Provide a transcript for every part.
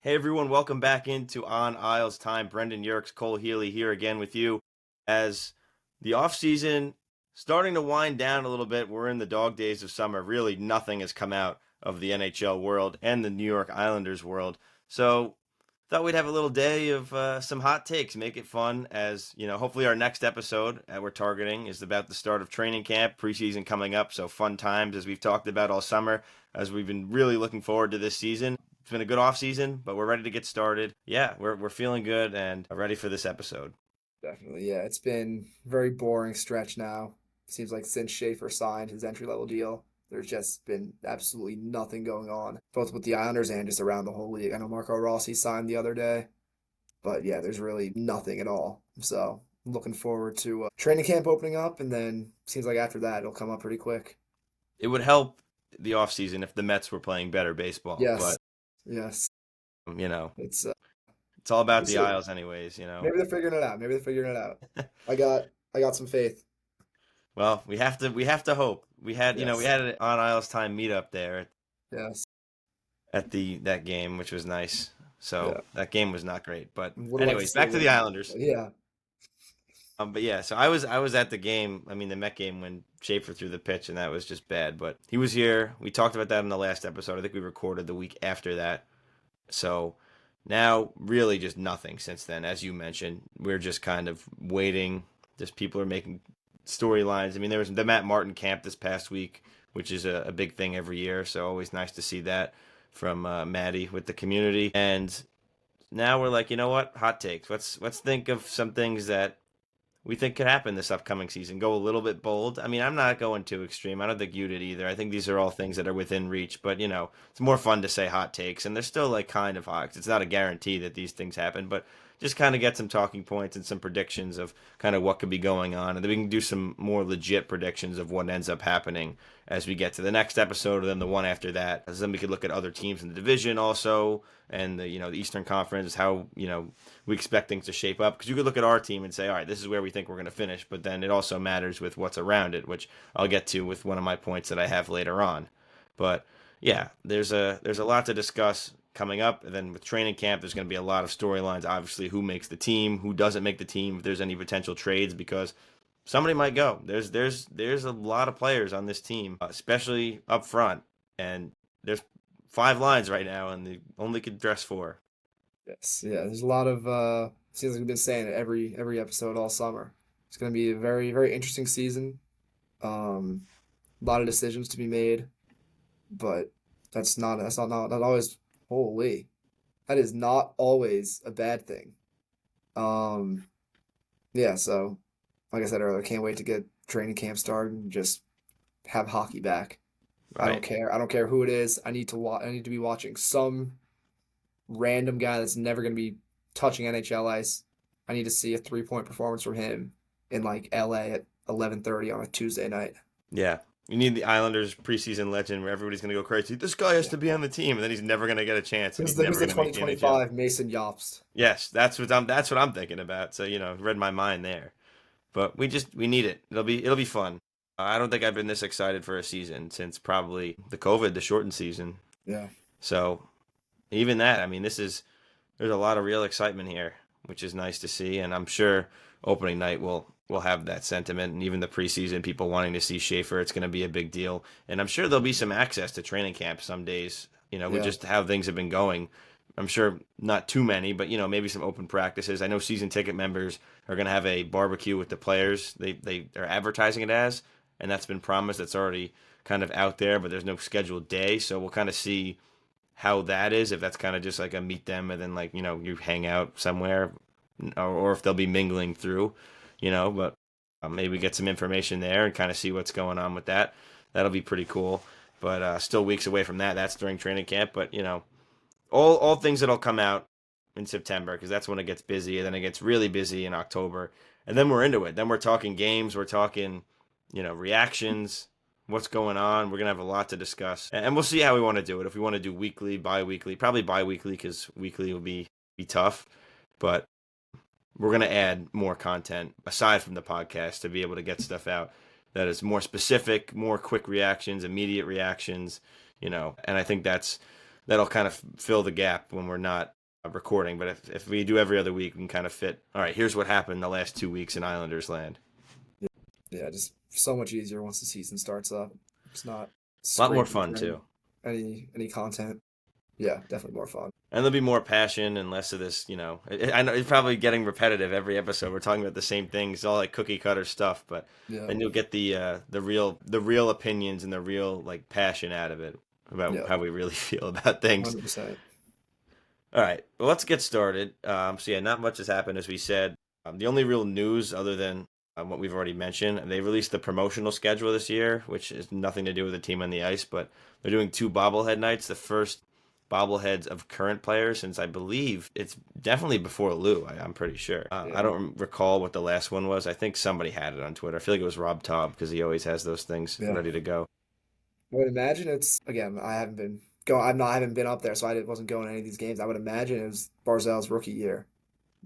Hey everyone, welcome back into On Isles Time. Brendan Yerkes, Cole Healy here again with you as the off season starting to wind down a little bit. We're in the dog days of summer. Really, nothing has come out of the NHL world and the New York Islanders world. So, thought we'd have a little day of some hot takes, make it fun. As you know, hopefully our next episode that we're targeting is about the start of training camp, preseason coming up. So fun times as we've talked about all summer, as we've been really looking forward to this season. It's been a good off season, but we're ready to get started. Yeah, we're feeling good and ready for this episode. Definitely, yeah. It's been a very boring stretch now. Seems like since Schaefer signed his entry level deal, there's just been absolutely nothing going on, both with the Islanders and just around the whole league. I know Marco Rossi signed the other day, but yeah, there's really nothing at all. So I'm looking forward to training camp opening up, and then seems like after that it'll come up pretty quick. It would help the off season if the Mets were playing better baseball, Yes, but yes. you know, It's it's all about we'll the see. Isles anyways, Maybe they're figuring it out. Maybe they're figuring it out. I got some faith. Well, we have to hope. We Yes, had an on Isles time meetup there yes, at the that game, which was nice. So yeah. that game was not great, but Would have liked to anyways, see a back to little the more. Islanders. But yeah, But yeah, so I was at the game. I mean, the Met game when Schaefer threw the pitch, and that was just bad. But he was here. We talked about that in the last episode. I think we recorded the week after that. So now, really, just nothing since then. As you mentioned, we're just kind of waiting. Just people are making storylines. I mean, there was the Matt Martin camp this past week, which is a big thing every year. So always nice to see that from Maddie with the community. And now we're like, you know what? Hot takes. Let's think of some things that we think could happen this upcoming season. Go a little bit bold. I mean, I'm not going too extreme. I don't think you did either. I think these are all things that are within reach, but it's more fun to say hot takes, and they're still like kind of hot. It's not a guarantee that these things happen, but just kind of get some talking points and some predictions of kind of what could be going on, and then we can do some more legit predictions of what ends up happening as we get to the next episode, or then the one after that. As then we could look at other teams in the division also, and the Eastern Conference, how we expect things to shape up. Because you could look at our team and say, all right, this is where we think we're going to finish, but then it also matters with what's around it, which I'll get to with one of my points that I have later on. But yeah, there's a lot to discuss coming up, and then with training camp, there's going to be a lot of storylines. Obviously, who makes the team, who doesn't make the team, if there's any potential trades, because somebody might go. There's a lot of players on this team, especially up front, and there's 5 lines right now, and they only could dress 4. yes, yeah. There's a lot of seems like we've been saying it every episode all summer. It's going to be a very interesting season. A lot of decisions to be made, but that's not always holy. That is not always a bad thing. Um, yeah. So like I said earlier, can't wait to get training camp started and just have hockey back. I don't Right. care. I don't care who it is. I need to be watching some random guy that's never going to be touching NHL ice. I need to see a 3-point performance from him in like LA at 11:30 on a Tuesday night. Yeah. You need the Islanders preseason legend where everybody's going to go crazy. This guy has Yeah. to be on the team, and then he's never going to get a chance, and Who's he's the never who's the going to make the NHL. 2025 Mason Jobst? Yes, that's what I'm thinking about. So read my mind there. But we need it. It'll be fun. I don't think I've been this excited for a season since probably the shortened season. Yeah. So even that, I mean, there's a lot of real excitement here, which is nice to see, and I'm sure opening night will have that sentiment, and even the preseason people wanting to see Schaefer, it's going to be a big deal, and I'm sure there'll be some access to training camp some days, with Yeah. just how things have been going. I'm sure not too many, but maybe some open practices. I know season ticket members are going to have a barbecue with the players. They are advertising it as, and that's been promised. It's already kind of out there, but there's no scheduled day, so we'll kind of see how that is, if that's kind of just like a meet them and then like you hang out somewhere, or if they'll be mingling through, but maybe get some information there and kind of see what's going on with that. That'll be pretty cool, but still weeks away from that. That's during training camp, but all things that'll come out in September, because that's when it gets busy, and then it gets really busy in October, and then we're into it. Then we're talking games, we're talking reactions, what's going on. We're gonna have a lot to discuss, and we'll see how we want to do it. If we want to do weekly, bi-weekly, probably bi-weekly, because weekly will be tough. But we're gonna add more content aside from the podcast to be able to get stuff out that is more specific, more quick reactions, immediate reactions. And I think that'll kind of fill the gap when we're not recording. But if we do every other week, we can kind of fit. All right, here's what happened the last 2 weeks in Islanders land. Yeah, just so much easier once the season starts up. It's not A lot more scraping fun for too. any content. Yeah, definitely more fun. And there'll be more passion and less of this, I know it's probably getting repetitive every episode. We're talking about the same things, all like cookie cutter stuff, but Yeah, then you'll get the real opinions and the real like passion out of it about yeah, how we really feel about things. 100%. All right, well, let's get started. So yeah, not much has happened as we said. The only real news other than what we've already mentioned, they released the promotional schedule this year, which has nothing to do with the team on the ice, but they're doing 2 bobblehead nights. The first bobbleheads of current players since I believe it's definitely before Lou. I'm pretty sure. I Yeah, don't recall what the last one was. I think somebody had it on Twitter. I feel like it was Rob Taub because he always has those things yeah. ready to go. I would imagine it's again. I haven't been going. I haven't been up there, so wasn't going to any of these games. I would imagine it was Barzell's rookie year,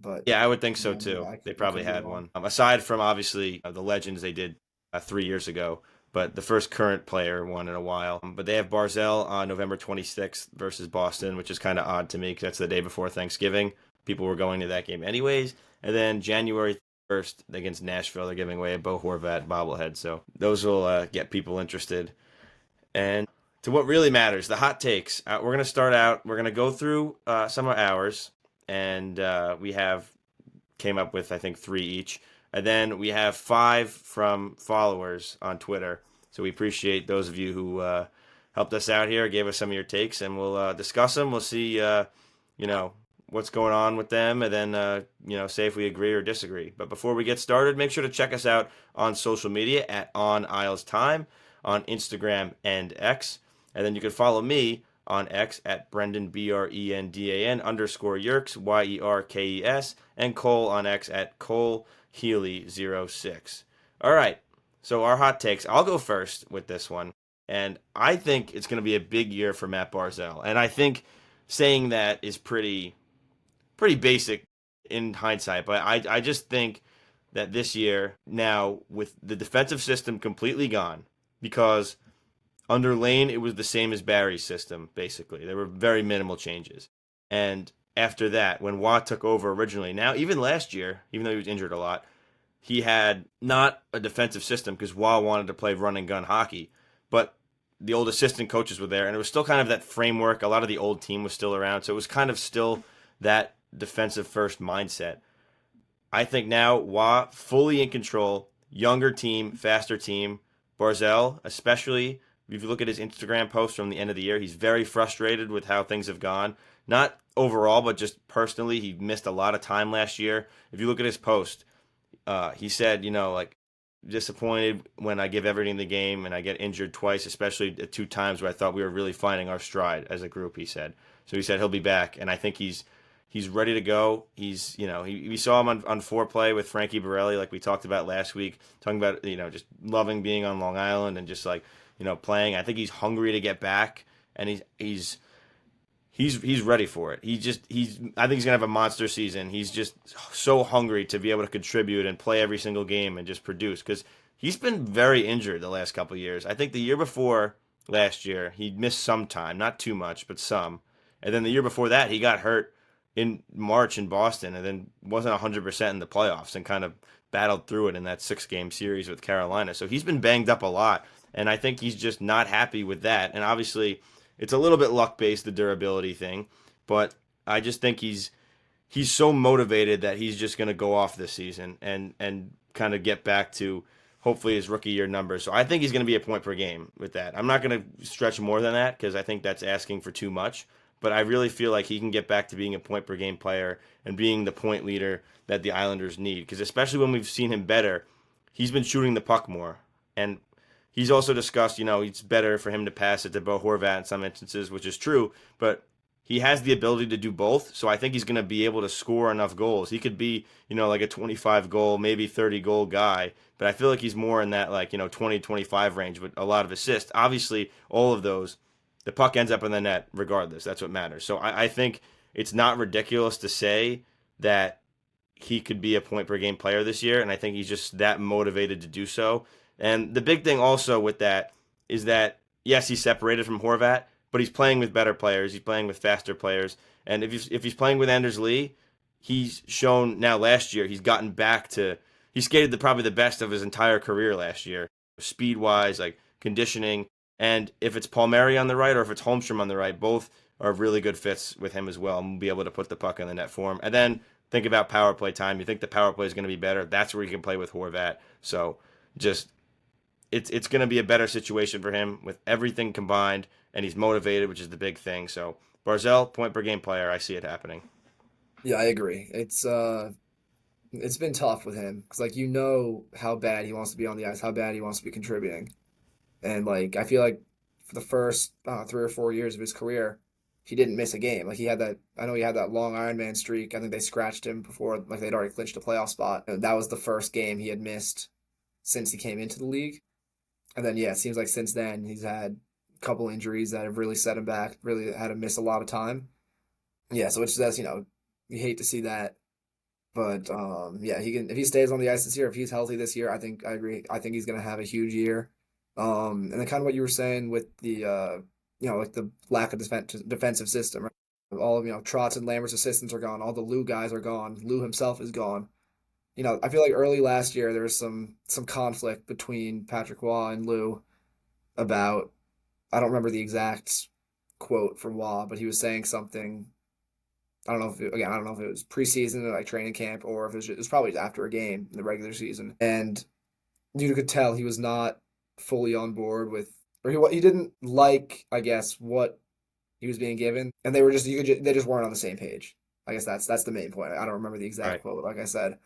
but Yeah, I would think so yeah, too. They I probably could be had wrong. one. Aside from obviously the legends they did 3 years ago, but the first current player one in a while. But they have Barzell on November 26th versus Boston, which is kind of odd to me because that's the day before Thanksgiving. People were going to that game anyways. And then January 1st against Nashville, they're giving away a Bo Horvat bobblehead. So those will get people interested. And to what really matters, the hot takes. We're going to start out, we're going to go through some of ours. And we have came up with I think 3 each, and then we have 5 from followers on Twitter. So we appreciate those of you who helped us out here, gave us some of your takes, and we'll discuss them. We'll see, what's going on with them, and then say if we agree or disagree. But before we get started, make sure to check us out on social media at On Isles Time on Instagram and X, and then you can follow me on X at Brendan BRENDAN _ Yerkes YERKES, and Cole on X at Cole Healy 06. All right, so our hot takes. I'll go first with this one, and I think it's going to be a big year for Matt Barzal, and I think saying that is pretty basic in hindsight, but I just think that this year now with the defensive system completely gone because under Lane, it was the same as Barry's system, basically. There were very minimal changes. And after that, when Watt took over originally, now even last year, even though he was injured a lot, he had not a defensive system because Watt wanted to play run and gun hockey, but the old assistant coaches were there, and it was still kind of that framework. A lot of the old team was still around, so it was kind of still that defensive first mindset. I think now Watt fully in control, younger team, faster team. Barzal, especially if you look at his Instagram post from the end of the year, he's very frustrated with how things have gone. Not overall, but just personally, he missed a lot of time last year. If you look at his post, he said, like, disappointed when I give everything in the game and I get injured twice, especially 2 times where I thought we were really finding our stride as a group, he said. So he said he'll be back, and I think he's ready to go. He's, we saw him on foreplay with Frankie Borelli, like we talked about last week, talking about, just loving being on Long Island and just like, playing. I think he's hungry to get back, and he's ready for it. I think he's gonna have a monster season. He's just so hungry to be able to contribute and play every single game and just produce because he's been very injured the last couple of years. I think the year before last year he missed some time, not too much, but some, and then the year before that he got hurt in March in Boston and then wasn't 100% in the playoffs and kind of battled through it in that 6-game series with Carolina. So he's been banged up a lot. And I think he's just not happy with that. And obviously, it's a little bit luck based, the durability thing. But I just think he's so motivated that he's just going to go off this season and kind of get back to hopefully his rookie year numbers. So I think he's going to be a point per game with that. I'm not going to stretch more than that because I think that's asking for too much. But I really feel like he can get back to being a point per game player and being the point leader that the Islanders need. Because especially when we've seen him better, he's been shooting the puck more. And he's also discussed, it's better for him to pass it to Bo Horvat in some instances, which is true, but he has the ability to do both, so I think he's going to be able to score enough goals. He could be, like a 25 goal, maybe 30 goal guy, but I feel like he's more in that 20, 25 range with a lot of assists. Obviously, all of those, the puck ends up in the net regardless. That's what matters. So I think it's not ridiculous to say that he could be a point per game player this year, and I think he's just that motivated to do so. And the big thing also with that is that, yes, he's separated from Horvat, but he's playing with better players. He's playing with faster players. And if he's playing with Anders Lee, he's shown now last year he's gotten back to he skated probably the best of his entire career last year, speed wise, like conditioning. And if it's Palmieri on the right or if it's Holmstrom on the right, both are really good fits with him as well, and will be able to put the puck in the net for him. And then think about power play time. You think the power play is going to be better? That's where you can play with Horvat. So just it's going to be a better situation for him with everything combined, and he's motivated, which is the big thing. So Barzal, point per game player, I see it happening. Yeah, I agree. It's been tough with him because like you know how bad he wants to be on the ice, how bad he wants to be contributing, and like I feel like for the first 3 or 4 years of his career, he didn't miss a game. Like he had that, I know he had that long Ironman streak. I think they scratched him before, like they'd already clinched a playoff spot. And that was the first game he had missed since he came into the league. And then yeah, it seems like since then he's had a couple injuries that have really set him back. Really had to miss a lot of time. Yeah, so which says you hate to see that. But yeah, he can if he stays on the ice this year, if he's healthy this year, I think I agree. I think he's gonna have a huge year. And then kind of what you were saying with the like the lack of defensive system. Right? All of Trotz and Lambert's assistants are gone. All the Lou guys are gone. Lou himself is gone. I feel like early last year there was some conflict between Patrick Waugh and Lou about I don't remember the exact quote from Waugh, but he was saying something. I don't know if again I don't know if it was preseason or like training camp or if it was probably after a game in the regular season, and you could tell he was not fully on board with or he didn't like I guess what he was being given, and they were just they just weren't on the same page. I guess that's the main point. I don't remember the All exact right. quote, like I said,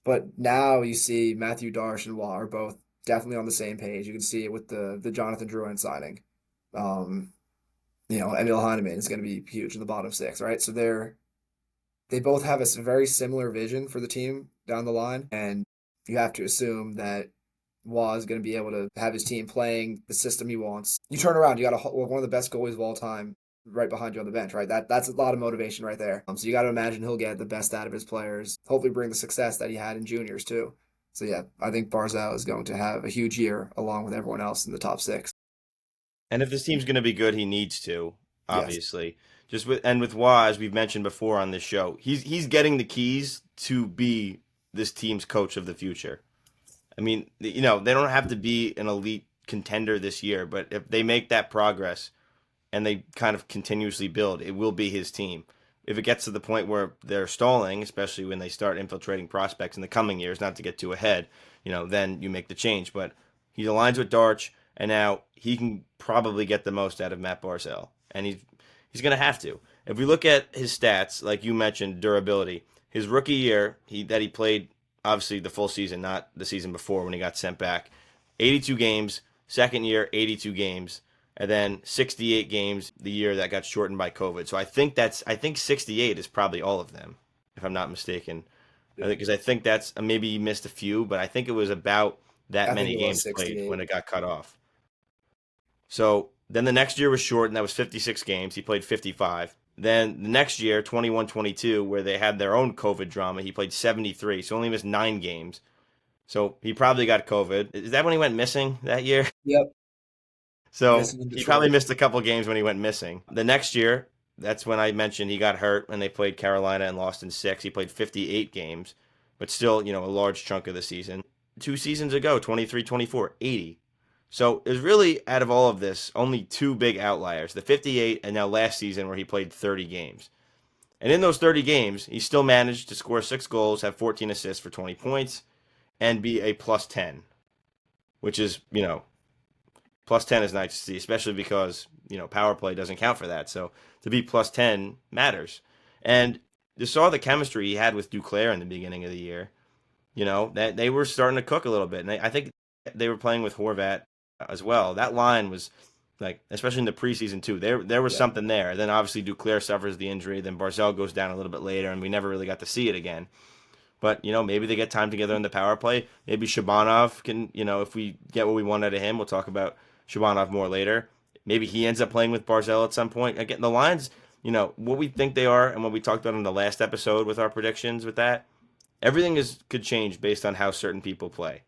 but now you see Matthew Darsh and Waugh are both definitely on the same page. You can see it with the Jonathan Drouin signing. Um, Emil Heineman is going to be huge in the bottom six, right? So they both have a very similar vision for the team down the line, and you have to assume that Waugh is going to be able to have his team playing the system he wants. You turn around, you got one of the best goalies of all time right behind you on the bench, right? That's a lot of motivation right there. So you got to imagine he'll get the best out of his players. Hopefully, bring the success that he had in juniors too. So yeah, I think Barzal is going to have a huge year along with everyone else in the top six. And if this team's going to be good, he needs to, Yes. obviously. Just with Wah, as we've mentioned before on this show, he's getting the keys to be this team's coach of the future. I mean, they don't have to be an elite contender this year, but if they make that progress and they kind of continuously build, it will be his team. If it gets to the point where they're stalling, especially when they start infiltrating prospects in the coming years, not to get too ahead, then you make the change. But he aligns with Darch, and now he can probably get the most out of Matt Barzal, and he's going to have to. If we look at his stats, like you mentioned, durability, his rookie year, he played obviously the full season, not the season before when he got sent back. 82 games. Second year, 82 games, and then 68 games the year that got shortened by COVID. So I think 68 is probably all of them, if I'm not mistaken. I Yeah. think because I think that's maybe he missed a few, but I think it was about that I think many it was games played when 68. it got cut off. So then the next year was short, and that was 56 games. He played 55. Then the next year, 21-22, where they had their own COVID drama, he played 73, so only missed 9 games. So he probably got COVID. Is that when he went missing that year? Yep. So Missing in he probably Detroit. missed a couple games when he went missing. The next year, that's when I mentioned he got hurt and they played Carolina and lost in 6. He played 58 games, but still, a large chunk of the season. 2 seasons ago, 23-24, 80. So there's really, out of all of this, only two big outliers, the 58 and now last season where he played 30 games. And in those 30 games, he still managed to score 6 goals, have 14 assists for 20 points, and be a plus 10, which is, plus 10 is nice to see, especially because, power play doesn't count for that. So to be plus 10 matters. And you saw the chemistry he had with Duclair in the beginning of the year, that they were starting to cook a little bit. And I think they were playing with Horvat as well. That line was like, especially in the preseason too, there was Yeah. something there. Then obviously Duclair suffers the injury. Then Barzell goes down a little bit later, and we never really got to see it again. But maybe they get time together in the power play. Maybe Shabanov can, if we get what we want out of him, we'll talk about Shabanov more later. Maybe he ends up playing with Barzell at some point. Again, the lines, what we think they are, and what we talked about in the last episode with our predictions with that, everything could change based on how certain people play.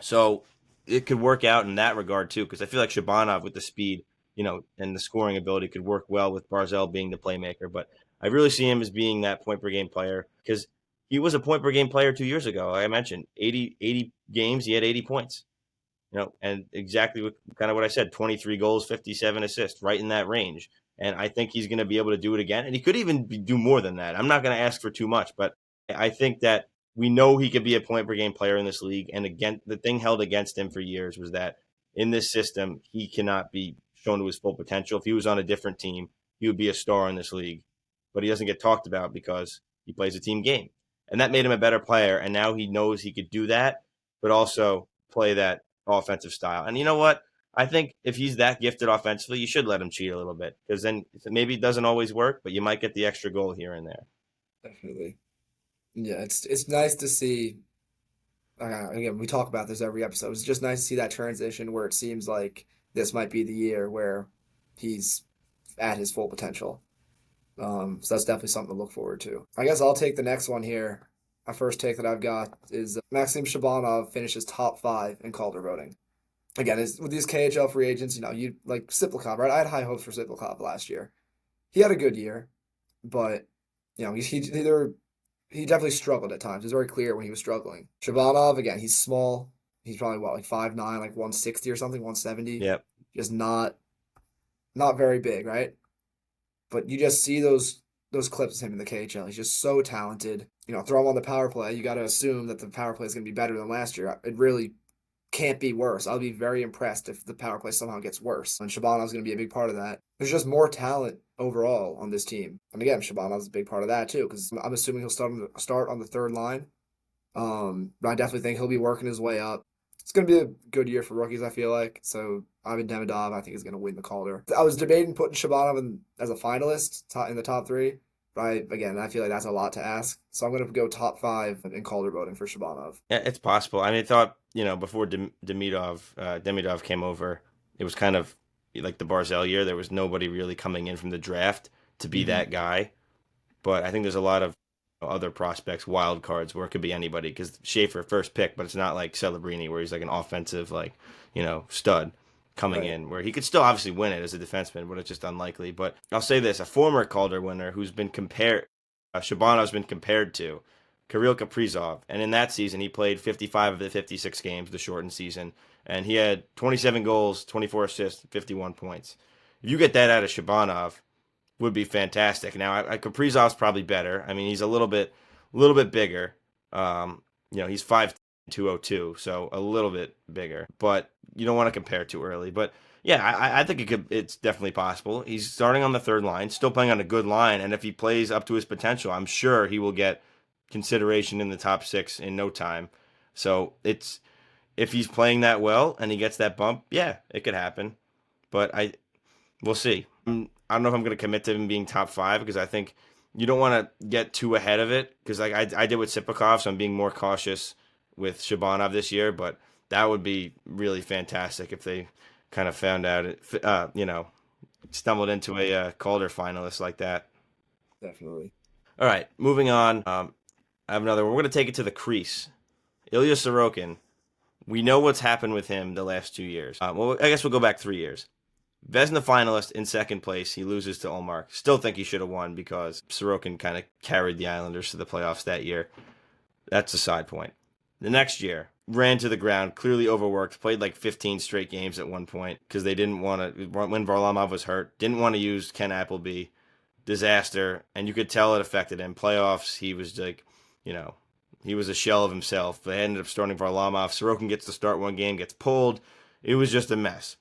So it could work out in that regard too, because I feel like Shabanov with the speed. and the scoring ability could work well with Barzell being the playmaker. But I really see him as being that point per game player because he was a point per game player 2 years ago. Like I mentioned, 80 games, he had 80 points. And exactly kind of what I said, 23 goals, 57 assists, right in that range. And I think he's going to be able to do it again. And he could even do more than that. I'm not going to ask for too much, but I think that we know he could be a point per game player in this league. And again, the thing held against him for years was that in this system, he cannot be shown to his full potential. If he was on a different team, he would be a star in this league. But he doesn't get talked about because he plays a team game. And that made him a better player. And now he knows he could do that, but also play that offensive style. And you know what? I think if he's that gifted offensively, you should let him cheat a little bit because then maybe it doesn't always work, but you might get the extra goal here and there. Definitely. Yeah, it's nice to see. Again, we talk about this every episode. It's just nice to see that transition where it seems like this might be the year where he's at his full potential. So that's definitely something to look forward to. I guess I'll take the next one here. My first take that I've got is Maxim Shabanov finishes top 5 in Calder voting. Again, with these KHL free agents, you like Siplakov, right? I had high hopes for Siplakov last year. He had a good year, but he definitely struggled at times. It was very clear when he was struggling. Shabanov, again, he's small. He's probably like 5'9", like 160 or something, 170. Yep. Just not very big, right? But you just see those clips of him in the KHL. He's just so talented. Throw him on the power play. You got to assume that the power play is going to be better than last year. It really can't be worse. I'll be very impressed if the power play somehow gets worse. And Shabanov's going to be a big part of that. There's just more talent overall on this team. And again, Shabanov's a big part of that too, because I'm assuming he'll start on the third line. But I definitely think he'll be working his way up. It's going to be a good year for rookies, I feel like. So Ivan Demidov, I think, is going to win the Calder. I was debating putting Shabanov as a finalist in the top 3. But I feel like that's a lot to ask. So I'm going to go top 5 in Calder voting for Shabanov. Yeah, it's possible. I mean, I thought, before Demidov came over, it was kind of like the Barzell year. There was nobody really coming in from the draft to be that guy. But I think there's a lot of other prospects, wild cards, where it could be anybody. Because Schaefer, first pick, but it's not like Celebrini, where he's like an offensive, stud coming in, where he could still obviously win it as a defenseman, but it's just unlikely. But I'll say this, a former Calder winner who's been Shabanov's been compared to Kirill Kaprizov, and in that season he played 55 of the 56 games, the shortened season, and he had 27 goals, 24 assists, 51 points. If you get that out of Shabanov, would be fantastic. Now, Kaprizov's probably better. I mean, he's a little bit bigger. He's 5'2", 202, so a little bit bigger, but you don't want to compare too early. But yeah, I think it's definitely possible. He's starting on the third line, still playing on a good line, and if he plays up to his potential, I'm sure he will get consideration in the top 6 in no time. So if he's playing that well and he gets that bump, yeah, it could happen. But we'll see. I don't know if I'm going to commit to him being top 5 because I think you don't want to get too ahead of it because I did with Sipakov, so I'm being more cautious with Shabanov this year, but that would be really fantastic if they kind of found out, stumbled into a Calder finalist like that. Definitely. All right, moving on. I have another. We're going to take it to the crease. Ilya Sorokin. We know what's happened with him the last 2 years. Well, I guess we'll go back 3 years. Vezina finalist in second place. He loses to Ullmark. Still think he should have won because Sorokin kind of carried the Islanders to the playoffs that year. That's a side point. The next year, ran to the ground, clearly overworked, played like 15 straight games at one point because they didn't want to, when Varlamov was hurt, didn't want to use Ken Appleby. Disaster. And you could tell it affected him. Playoffs, he was like, he was a shell of himself. They ended up starting Varlamov. Sorokin gets to start one game, gets pulled. It was just a mess.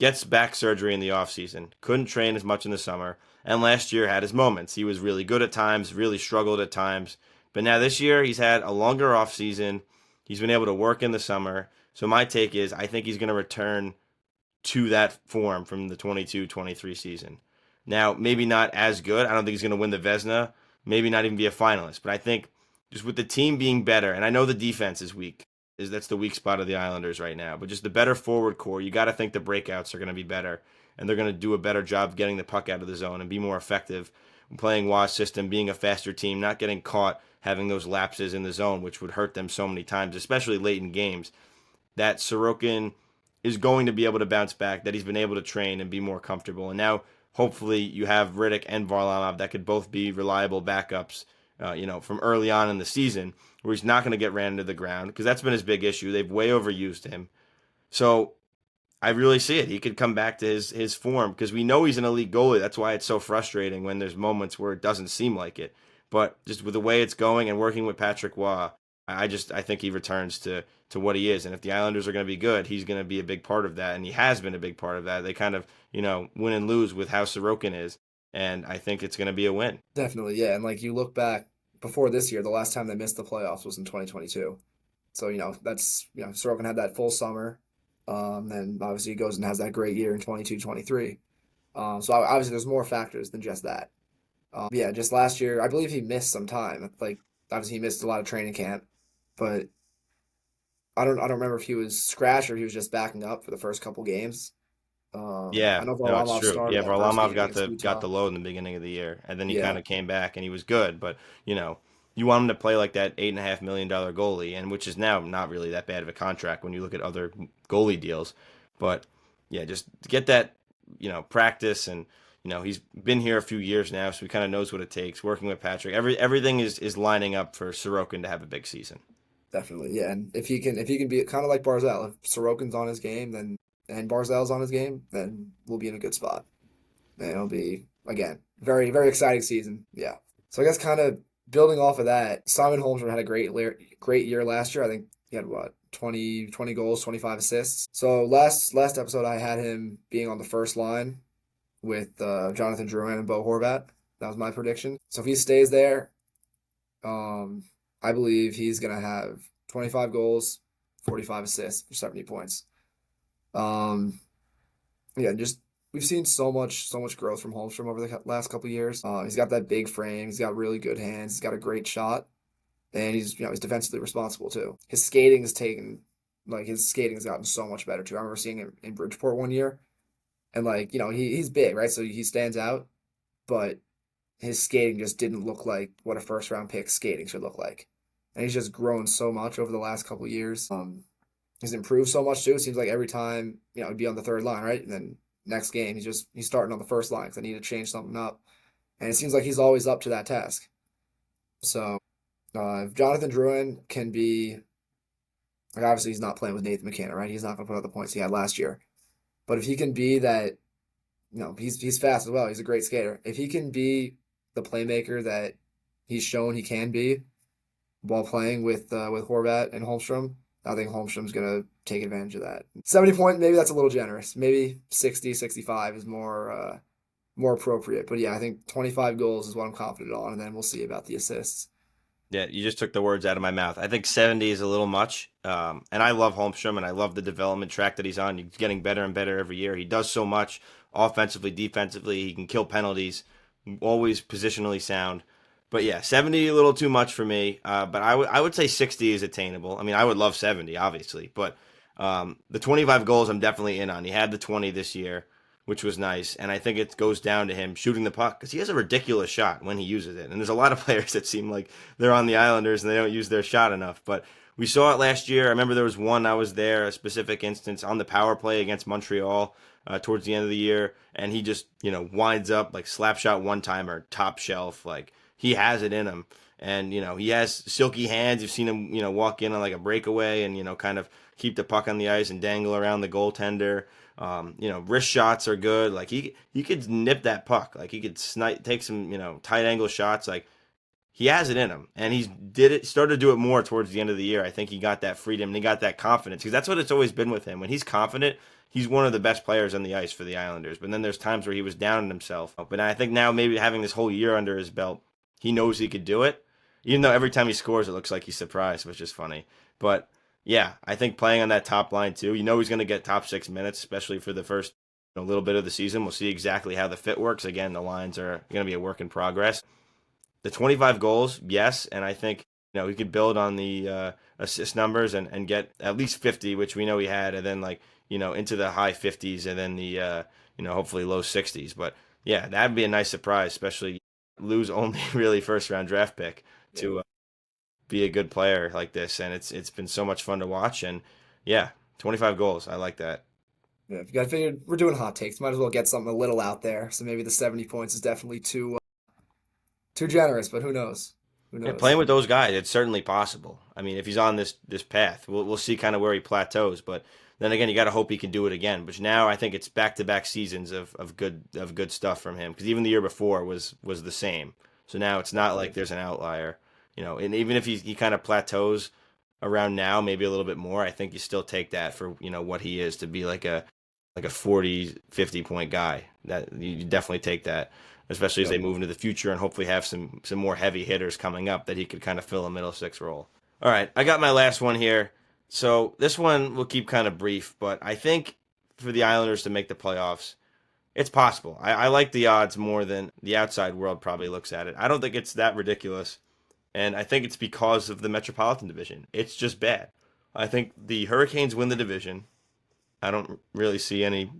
Gets back surgery in the offseason. Couldn't train as much in the summer. And last year had his moments. He was really good at times, really struggled at times. But now this year, he's had a longer offseason. He's been able to work in the summer. So my take is I think he's going to return to that form from the 22-23 season. Now, maybe not as good. I don't think he's going to win the Vezina. Maybe not even be a finalist. But I think just with the team being better, and I know the defense is weak. That's the weak spot of the Islanders right now. But just the better forward core, you got to think the breakouts are going to be better. And they're going to do a better job getting the puck out of the zone and be more effective playing Waz system, being a faster team, not getting caught having those lapses in the zone, which would hurt them so many times, especially late in games. That Sorokin is going to be able to bounce back, that he's been able to train and be more comfortable. And now, hopefully, you have Riddick and Varlamov that could both be reliable backups, from early on in the season, where he's not going to get ran into the ground, because that's been his big issue. They've way overused him. So I really see it. He could come back to his form, because we know he's an elite goalie. That's why it's so frustrating when there's moments where it doesn't seem like it. But just with the way it's going and working with Patrick Waugh, I think he returns to what he is. And if the Islanders are going to be good, he's going to be a big part of that. And he has been a big part of that. They kind of, win and lose with how Sorokin is. And I think it's going to be a win. Definitely, yeah. And like you look back before this year, the last time they missed the playoffs was in 2022. So, that's, Sorokin had that full summer. Then obviously he goes and has that great year in 22, 23. So obviously there's more factors than just that. Yeah, just last year, I believe he missed some time. Like obviously he missed a lot of training camp, but I don't remember if he was scratched or he was just backing up for the first couple games. I Yeah, know no, it's Varlamov true. started Yeah, that first Varlamov game got against the Utah. load in the beginning of the year, and then he kind Yeah, of came back and he was good. But you want him to play like that $8.5 million goalie, and which is now not really that bad of a contract when you look at other goalie deals. But yeah, just get that practice, and he's been here a few years now, so he kind of knows what it takes. Working with Patrick, everything is lining up for Sorokin to have a big season. definitely. Yeah, and if he can be kind of like Barzal, if Sorokin's on his game, then and Barzal's on his game, then we'll be in a good spot. And it'll be again very very exciting season. Yeah. So I guess kind of building off of that, Simon Holmstrom had a great year last year. I think he had what 20 goals, 25 assists. So last episode I had him being on the first line with Jonathan Drouin and Bo Horvat. That was my prediction. So if he stays there, um, I believe he's gonna have 25 goals, 45 assists for 70 points. Um, yeah, just we've seen so much growth from Holmstrom over the last couple of years. He's got that big frame. He's got really good hands. He's got a great shot, and he's defensively responsible too. His skating has gotten so much better too. I remember seeing him in Bridgeport one year, and he's big, right? So he stands out, but his skating just didn't look like what a first round pick skating should look like. And he's just grown so much over the last couple of years. He's improved so much too. It seems like every time, he'd be on the third line, right? And then next game, he's starting on the first line because I need to change something up. And it seems like he's always up to that task. So if Jonathan Drouin can be, like obviously he's not playing with Nathan McKinnon, right? He's not going to put up the points he had last year. But if he can be that, he's fast as well. He's a great skater. If he can be the playmaker that he's shown he can be while playing with Horvat and Holmstrom, I think Holmstrom's going to take advantage of that. 70 point, maybe that's a little generous. Maybe 60, 65 is more appropriate. But yeah, I think 25 goals is what I'm confident on, and then we'll see about the assists. Yeah, you just took the words out of my mouth. I think 70 is a little much. And I love Holmstrom, and I love the development track that he's on. He's getting better and better every year. He does so much offensively, defensively. He can kill penalties, always positionally sound. But yeah, 70 a little too much for me. But I would say 60 is attainable. I mean, I would love 70, obviously. But the 25 goals I'm definitely in on. He had the 20 this year, which was nice. And I think it goes down to him shooting the puck, because he has a ridiculous shot when he uses it. And there's a lot of players that seem like they're on the Islanders and they don't use their shot enough. But we saw it last year. I remember there was one, I was there, a specific instance on the power play against Montreal towards the end of the year. And he just, winds up like slap shot one timer, top shelf. Like he has it in him. And, he has silky hands. You've seen him, walk in on like a breakaway and, kind of keep the puck on the ice and dangle around the goaltender. Wrist shots are good. Like he could nip that puck. Like he could take some, tight angle shots. Like he has it in him, and started to do it more towards the end of the year. I think he got that freedom and he got that confidence, because that's what it's always been with him. When he's confident, he's one of the best players on the ice for the Islanders. But then there's times where he was down on himself. But I think now, maybe having this whole year under his belt, he knows he could do it. Even though every time he scores, it looks like he's surprised, which is funny. But yeah, I think playing on that top line too, he's going to get top 6 minutes, especially for the first little bit of the season. We'll see exactly how the fit works. Again, the lines are going to be a work in progress. The 25 goals, yes, and I think he could build on the assist numbers and get at least 50, which we know he had, and then into the high 50s, and then the hopefully low 60s. But yeah, that'd be a nice surprise, especially lose only really first round draft pick to be a good player like this, and it's been so much fun to watch. And yeah, 25 goals, I like that. Yeah, I figured we're doing hot takes. Might as well get something a little out there. So maybe the 70 points is definitely too generous, but who knows? Who Yeah, knows? playing with those guys, it's certainly possible. I mean, if he's on this path, we'll see kind of where he plateaus. But then again, you got to hope he can do it again. But now I think it's back to back seasons of good stuff from him because even the year before was the same. So now it's not like there's an outlier, And even if he kind of plateaus around now, maybe a little bit more, I think you still take that for what he is to be like a 40, 50 point guy. That you definitely take that, especially as they Yep. move into the future and hopefully have some more heavy hitters coming up that he could kind of fill a middle six role. All right, I got my last one here. So this one we'll keep kind of brief, but I think for the Islanders to make the playoffs, it's possible. I like the odds more than the outside world probably looks at it. I don't think it's that ridiculous, and I think it's because of the Metropolitan Division. It's just bad. I think the Hurricanes win the division. I don't really see any,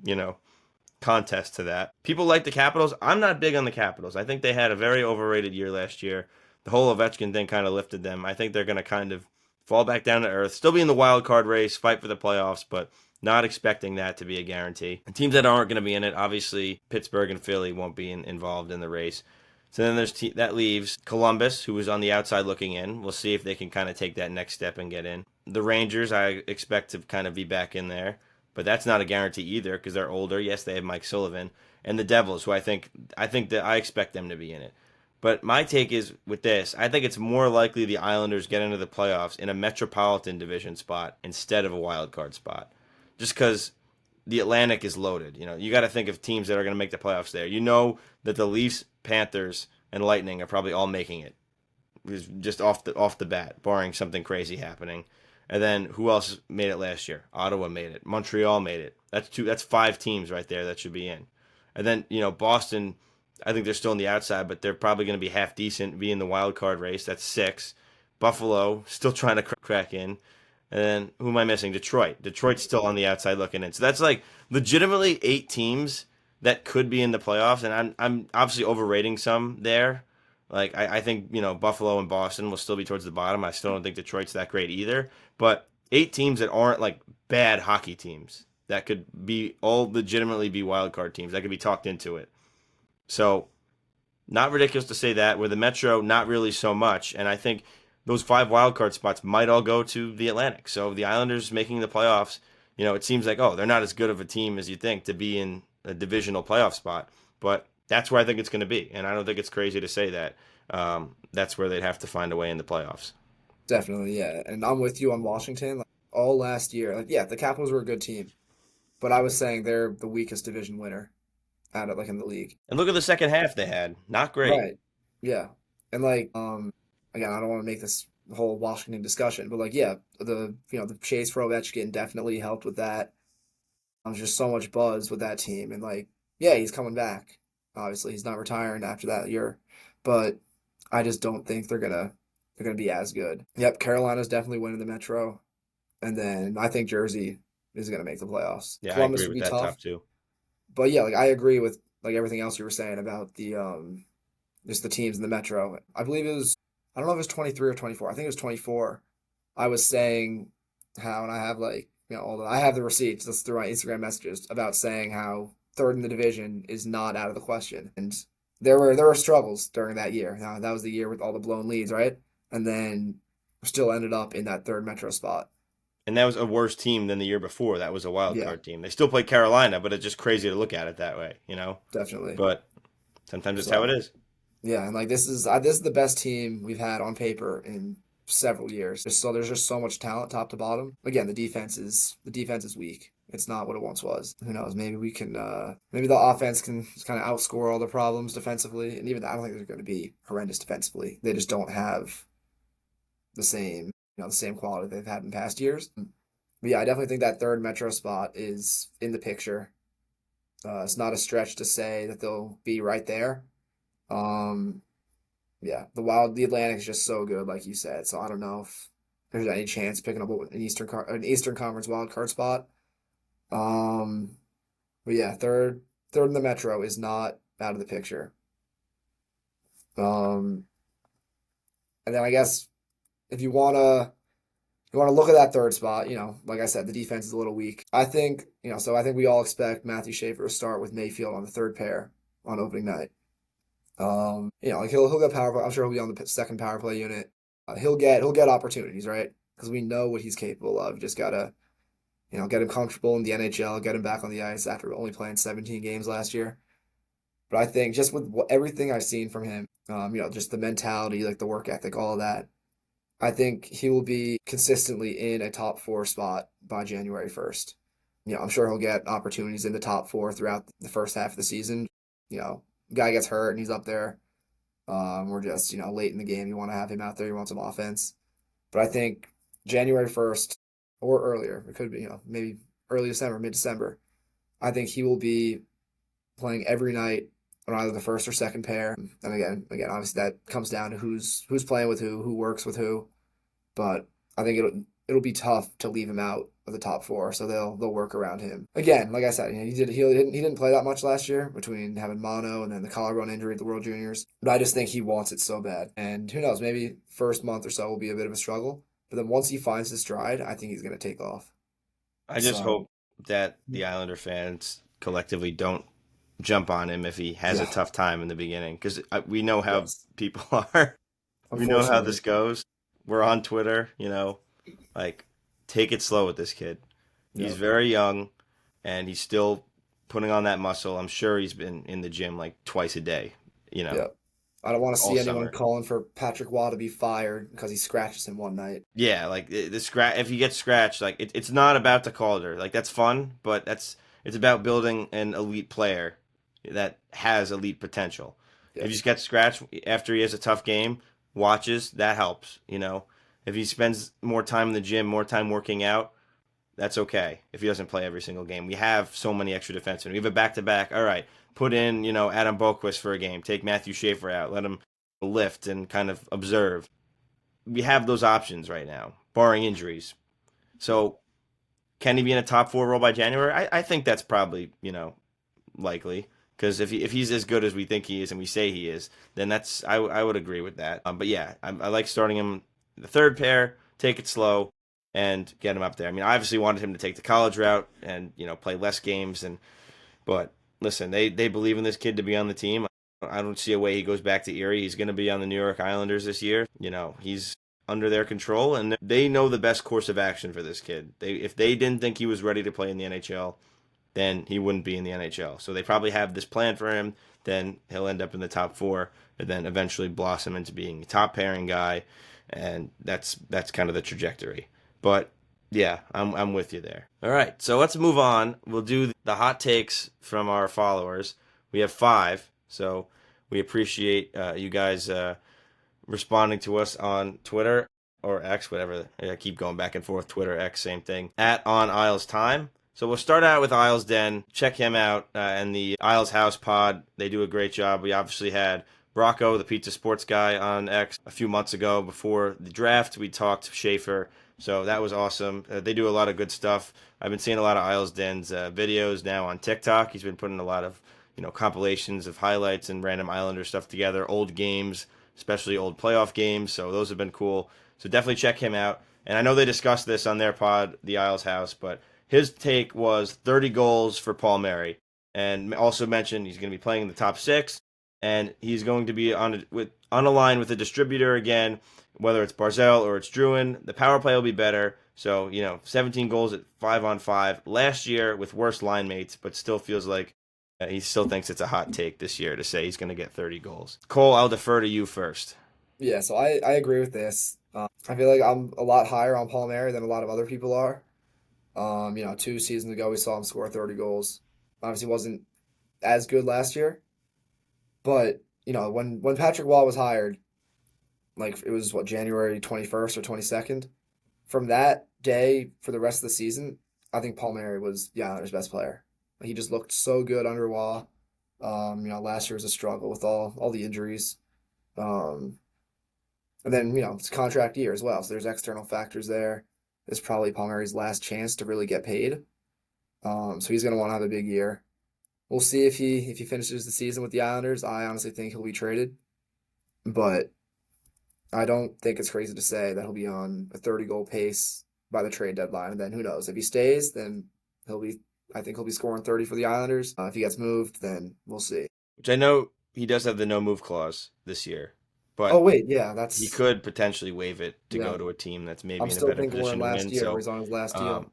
contest to that. People like the Capitals. I'm not big on the Capitals. I think they had a very overrated year last year. The whole Ovechkin thing kind of lifted them. I think they're going to kind of fall back down to earth, still be in the wild card race, fight for the playoffs, but not expecting that to be a guarantee. And teams that aren't going to be in it, obviously Pittsburgh and Philly won't be involved in the race. So then that leaves Columbus, who is on the outside looking in. We'll see if they can kind of take that next step and get in. The Rangers, I expect to kind of be back in there, but that's not a guarantee either because they're older. Yes, they have Mike Sullivan and the Devils, who I think that I expect them to be in it. But my take is with this, I think it's more likely the Islanders get into the playoffs in a Metropolitan Division spot instead of a wild card spot, just because the Atlantic is loaded. You got to think of teams that are going to make the playoffs there. You know that the Leafs, Panthers, and Lightning are probably all making it, just off the bat, barring something crazy happening. And then who else made it last year? Ottawa made it. Montreal made it. That's five teams right there that should be in. And then Boston. I think they're still on the outside, but they're probably going to be half decent, be in the wild card race. That's six. Buffalo still trying to crack in. And then who am I missing? Detroit. Detroit's still on the outside looking in. So that's like legitimately eight teams that could be in the playoffs, and I'm obviously overrating some there. Like I think Buffalo and Boston will still be towards the bottom. I still don't think Detroit's that great either. But eight teams that aren't like bad hockey teams that could be all legitimately be wild card teams that could be talked into it. So not ridiculous to say that. With the Metro, not really so much. And I think those five wildcard spots might all go to the Atlantic. So the Islanders making the playoffs, it seems like, oh, they're not as good of a team as you think to be in a divisional playoff spot. But that's where I think it's going to be. And I don't think it's crazy to say that. That's where they'd have to find a way in the playoffs. Definitely, yeah. And I'm with you on Washington. Like, all last year, like yeah, the Capitals were a good team, but I was saying they're the weakest division winner out of like in the league. And look at the second half they had. Not great. Right. Yeah. And like again, I don't want to make this whole Washington discussion, but like yeah, the chase for Ovechkin definitely helped with that. There's just so much buzz with that team and like yeah, he's coming back. Obviously, he's not retiring after that year, but I just don't think they're gonna be as good. Yep, Carolina's definitely winning the Metro, and then I think Jersey is gonna make the playoffs. Yeah, I Columbus agree will with be that tough, top two. but yeah, like I agree with like everything else you were saying about the just the teams in the Metro. I believe it was I don't know if it was 23 or 24. I think it was 24. I was saying how and I have like all I have the receipts just through my Instagram messages about saying how third in the division is not out of the question. And there were struggles during that year. Now that was the year with all the blown leads, right? And then still ended up in that third Metro spot. And that was a worse team than the year before. That was a wild Yeah, card team. They still played Carolina, but it's just crazy to look at it that way. definitely. But sometimes it's how it So is. yeah, and like this is the best team we've had on paper in several years. There's just so much talent top to bottom. Again, the defense is weak. It's not what it once was. Who knows? Maybe we can maybe the offense can just kind of outscore all the problems defensively. And even I don't think they're going to be horrendous defensively. They just don't have the same quality they've had in past years. But yeah, I definitely think that third Metro spot is in the picture. It's not a stretch to say that they'll be right there. Um, yeah, the Atlantic is just so good, like you said. So I don't know if there's any chance picking up an Eastern Conference wild card spot. Um, but yeah, third in the Metro is not out of the picture. Um, and then I guess if you wanna you want to look at that third spot. Like I said, the defense is a little weak. I think, so I think we all expect Matthew Schaefer to start with Mayfield on the third pair on opening night. Like he'll get power play. I'm sure he'll be on the second power play unit. He'll get opportunities, right? Because we know what he's capable of. You just gotta, get him comfortable in the NHL, get him back on the ice after only playing 17 games last year. But I think just with everything I've seen from him, just the mentality, like the work ethic, all of that, I think he will be consistently in a top four spot by January 1st. I'm sure he'll get opportunities in the top four throughout the first half of the season. Guy gets hurt and he's up there. Or just, late in the game, you want to have him out there, you want some offense. But I think January 1st or earlier, it could be, maybe early December, mid-December, I think he will be playing every night on either the first or second pair. And again, obviously that comes down to who's playing with who works with who. But I think it'll be tough to leave him out of the top four, so they'll work around him. Again, like I said, he didn't play that much last year between having mono and then the collarbone injury at the World Juniors. But I just think he wants it so bad, and who knows, maybe first month or so will be a bit of a struggle. But then once he finds his stride, I think he's going to take off. I just So hope that the Islander fans collectively don't jump on him if he has a yeah, tough time in the beginning, because we know how yes, people are. We know how unfortunately, this goes. We're on Twitter, like take it slow with this kid. He's yep, very young and he's still putting on that muscle. I'm sure he's been in the gym like twice a day, yep. I don't want to all see anyone summer. calling for Patrick Waugh to be fired because he scratches him one night. Yeah, like the scratch. If you get scratched, like it's not about the Calder. Like that's fun, but it's about building an elite player that has elite potential. If you Yes, just get scratched after he has a tough game, watches that helps. If he spends more time in the gym, more time working out, that's okay. If he doesn't play every single game, we have so many extra defensemen. We have a back to back. All right, put in Adam Boqvist for a game. Take Matthew Schaefer out. Let him lift and kind of observe. We have those options right now, barring injuries. So can he be in a top four role by January? I think that's probably likely because if he's as good as we think he is and we say he is, then I would agree with that. But yeah, I like starting him the third pair, take it slow, and get him up there. I mean, I obviously wanted him to take the college route and play less games but listen, they believe in this kid to be on the team. I don't see a way he goes back to Erie. He's going to be on the New York Islanders this year. He's under their control, and they know the best course of action for this kid. If they didn't think he was ready to play in the NHL, then he wouldn't be in the NHL. So they probably have this plan for him. Then he'll end up in the top four, and then eventually blossom into being a top pairing guy, and that's kind of the trajectory. But yeah, I'm with you there. All right, so let's move on. We'll do the hot takes from our followers. We have 5, so we appreciate you guys responding to us on Twitter or X, whatever. I keep going back and forth. Twitter, X, same thing. At On Isles Time. So we'll start out with Isles Den. Check him out and the Isles House Pod. They do a great job. We obviously had Brocco, the pizza sports guy, on X a few months ago before the draft. We talked Schaefer. So that was awesome. They do a lot of good stuff. I've been seeing a lot of Isles Den's videos now on TikTok. He's been putting a lot of compilations of highlights and random Islander stuff together, old games, especially old playoff games. So those have been cool. So definitely check him out. And I know they discussed this on their pod, the Isles House, but his take was 30 goals for Palmieri, and also mentioned he's going to be playing in the top 6, and he's going to be on a line with a distributor again, whether it's Barzell or it's Drouin. The power play will be better. So 17 goals at 5-on-5 last year with worse line mates, but still feels like he still thinks it's a hot take this year to say he's going to get 30 goals. Cole, I'll defer to you first. yeah. So I agree with this. I feel like I'm a lot higher on Palmieri than a lot of other people are. 2 seasons ago we saw him score 30 goals. Obviously wasn't as good last year, but when Patrick Waugh was hired, like it was what, January 21st or 22nd. From that day for the rest of the season, I think Palmieri was the Islanders' best player. He just looked so good under Waugh. Last year was a struggle with all the injuries. Um, and then it's a contract year as well, so there's external factors there. It's probably Palmieri's last chance to really get paid. So he's gonna want to have a big year. We'll see if he finishes the season with the Islanders. I honestly think he'll be traded, but I don't think it's crazy to say that he'll be on a 30 goal pace by the trade deadline, and then who knows? If he stays, then he'll be. I think he'll be scoring 30 for the Islanders. If he gets moved, then we'll see. Which I know he does have the no move clause this year, Oh but wait, yeah, he that's could potentially waive it to yeah. go to a team that's maybe I'm in a still better thinking we're in position to last win. year where So, he's on his last deal. um,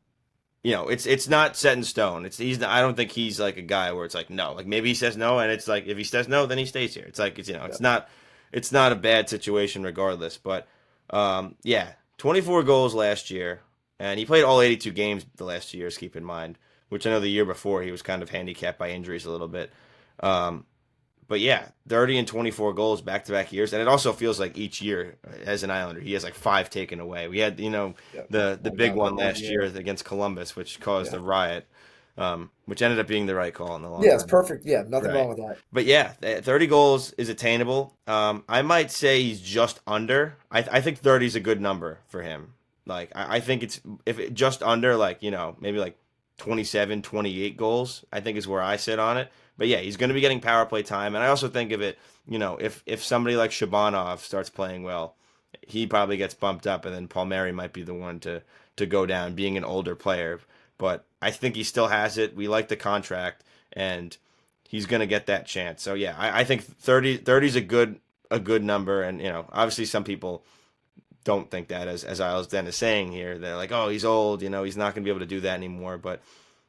it's not set in stone. He's I don't think he's like a guy where it's like no, like maybe he says no, and it's like if he says no, then he stays here. It's like Yeah. it's not a bad situation regardless. But yeah, 24 goals last year, and he played all 82 games the last 2 years. Keep in mind, which I know the year before he was kind of handicapped by injuries a little bit. Um, but yeah, 30 and 24 goals back to back years. And it also feels like each year as an Islander, he has like five taken away. We had, Yeah. the Oh, big God, one that one last year year. against Columbus, which caused Yeah. a riot, which ended up being the right call in the long Yeah, it's run. perfect. Yeah, nothing Right. wrong with that. But yeah, 30 goals is attainable. I might say he's just under. I think 30 is a good number for him. Like, I think it's if it just under, like, maybe like 27, 28 goals, I think is where I sit on it. But yeah, he's going to be getting power play time. And I also think of it, if somebody like Shabanov starts playing well, he probably gets bumped up, and then Palmieri might be the one to go down, being an older player. But I think he still has it. We like the contract, and he's going to get that chance. So yeah, I think 30 is a good number, and obviously some people don't think that, as Isles Den is saying here. They're like, oh, he's old, he's not going to be able to do that anymore. But